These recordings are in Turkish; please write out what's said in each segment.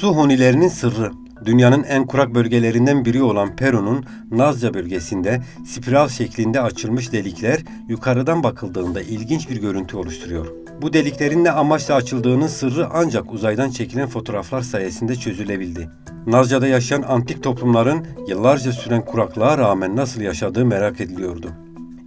Su hunilerinin sırrı. Dünyanın en kurak bölgelerinden biri olan Peru'nun Nazca bölgesinde spiral şeklinde açılmış delikler yukarıdan bakıldığında ilginç bir görüntü oluşturuyor. Bu deliklerin ne amaçla açıldığının sırrı ancak uzaydan çekilen fotoğraflar sayesinde çözülebildi. Nazca'da yaşayan antik toplumların yıllarca süren kuraklığa rağmen nasıl yaşadığı merak ediliyordu.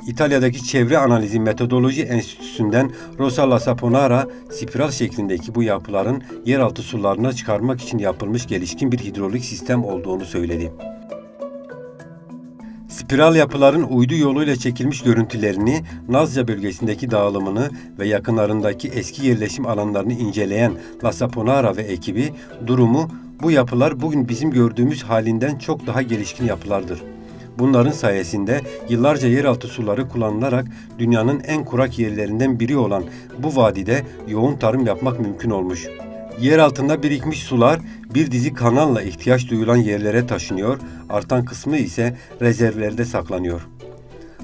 İtalya'daki Çevre Analizi Metodoloji Enstitüsü'nden Rosa La Saponara, spiral şeklindeki bu yapıların yeraltı sularına çıkarmak için yapılmış gelişkin bir hidrolik sistem olduğunu söyledi. Spiral yapıların uydu yoluyla çekilmiş görüntülerini, Nazca bölgesindeki dağılımını ve yakınlarındaki eski yerleşim alanlarını inceleyen La Saponara ve ekibi, durumu "Bu yapılar bugün bizim gördüğümüz halinden çok daha gelişkin yapılardır. Bunların sayesinde yıllarca yeraltı suları kullanılarak dünyanın en kurak yerlerinden biri olan bu vadide yoğun tarım yapmak mümkün olmuş. Yer altında birikmiş sular bir dizi kanalla ihtiyaç duyulan yerlere taşınıyor, artan kısmı ise rezervlerde saklanıyor.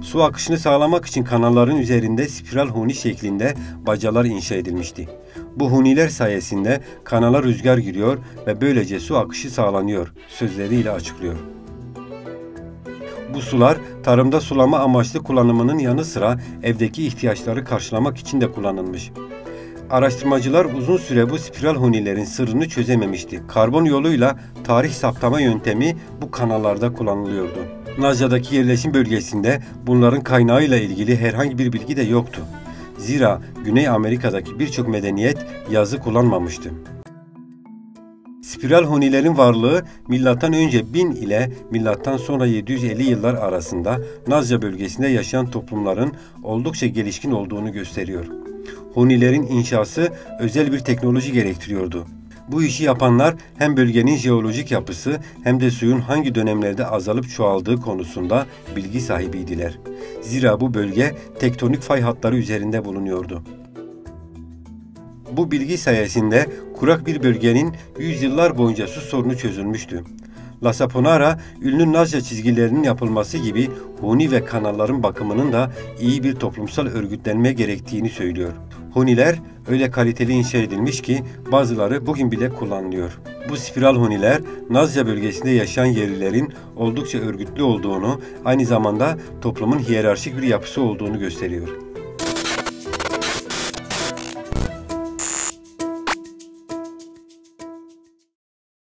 Su akışını sağlamak için kanalların üzerinde spiral huni şeklinde bacalar inşa edilmişti. Bu huniler sayesinde kanala rüzgar giriyor ve böylece su akışı sağlanıyor sözleriyle açıklıyor. Bu sular tarımda sulama amaçlı kullanımının yanı sıra evdeki ihtiyaçları karşılamak için de kullanılmış. Araştırmacılar uzun süre bu spiral hunilerin sırrını çözememişti. Karbon yoluyla tarih saptama yöntemi bu kanallarda kullanılıyordu. Nazca'daki yerleşim bölgesinde bunların kaynağıyla ilgili herhangi bir bilgi de yoktu. Zira Güney Amerika'daki birçok medeniyet yazı kullanmamıştı. Spiral hunilerin varlığı M.Ö. 1000 ile M.Ö. 750 yıllar arasında Nazca bölgesinde yaşayan toplumların oldukça gelişkin olduğunu gösteriyor. Hunilerin inşası özel bir teknoloji gerektiriyordu. Bu işi yapanlar hem bölgenin jeolojik yapısı hem de suyun hangi dönemlerde azalıp çoğaldığı konusunda bilgi sahibiydiler. Zira bu bölge tektonik fay hatları üzerinde bulunuyordu. Bu bilgi sayesinde kurak bir bölgenin yüzyıllar boyunca su sorunu çözülmüştü. La Saponara, ünlü Nazca çizgilerinin yapılması gibi huni ve kanalların bakımının da iyi bir toplumsal örgütlenme gerektiğini söylüyor. Huniler öyle kaliteli inşa edilmiş ki bazıları bugün bile kullanılıyor. Bu spiral huniler Nazca bölgesinde yaşayan yerlilerin oldukça örgütlü olduğunu, aynı zamanda toplumun hiyerarşik bir yapısı olduğunu gösteriyor.